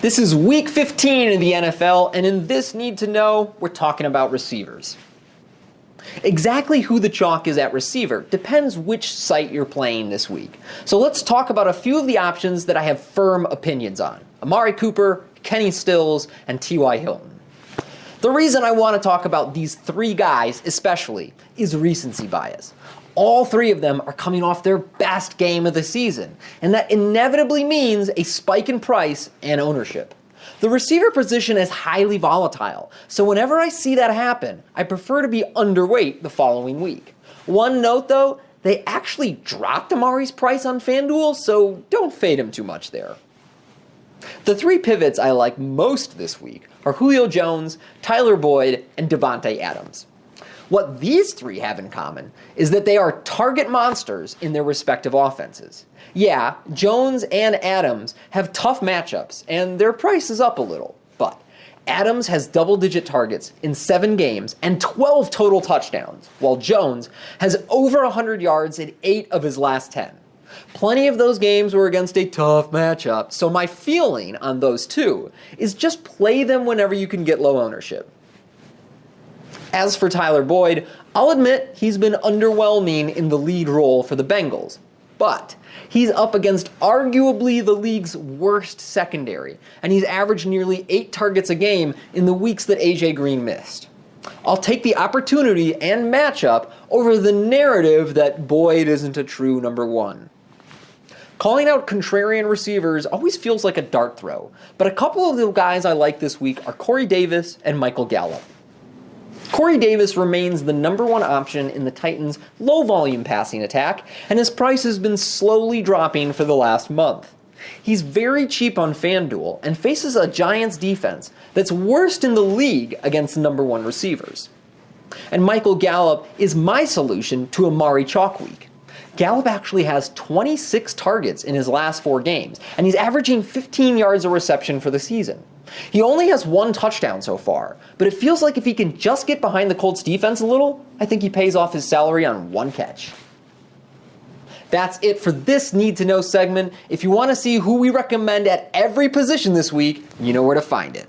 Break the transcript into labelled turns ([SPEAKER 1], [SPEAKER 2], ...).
[SPEAKER 1] This is week 15 in the NFL, and in this Need to Know, we're talking about receivers. Exactly who the chalk is at receiver depends which site you're playing this week. So let's talk about a few of the options that I have firm opinions on. Amari Cooper, Kenny Stills, and T.Y. Hilton. The reason I want to talk about these three guys especially is recency bias. All three of them are coming off their best game of the season, and that inevitably means a spike in price and ownership. The receiver position is highly volatile, so whenever I see that happen, I prefer to be underweight the following week. One note though, they actually dropped Amari's price on FanDuel, so don't fade him too much there. The three pivots I like most this week are Julio Jones, Tyler Boyd, and Davante Adams. What these three have in common is that they are target monsters in their respective offenses. Yeah, Jones and Adams have tough matchups, and their price is up a little, but Adams has double-digit targets in 7 games and 12 total touchdowns, while Jones has over 100 yards in 8 of his last 10. Plenty of those games were against a tough matchup, so my feeling on those two is just play them whenever you can get low ownership. As for Tyler Boyd, I'll admit he's been underwhelming in the lead role for the Bengals, but he's up against arguably the league's worst secondary, and he's averaged nearly 8 targets a game in the weeks that A.J. Green missed. I'll take the opportunity and matchup over the narrative that Boyd isn't a true number one. Calling out contrarian receivers always feels like a dart throw, but a couple of the guys I like this week are Corey Davis and Michael Gallo. Corey Davis remains the number one option in the Titans' low-volume passing attack, and his price has been slowly dropping for the last month. He's very cheap on FanDuel and faces a Giants defense that's worst in the league against number one receivers. And Michael Gallup is my solution to Amari Chalk Week. Gallup actually has 26 targets in his last 4 games, and he's averaging 15 yards a reception for the season. He only has 1 touchdown so far, but it feels like if he can just get behind the Colts defense a little, I think he pays off his salary on 1 catch. That's it for this Need to Know segment. If you want to see who we recommend at every position this week, you know where to find it.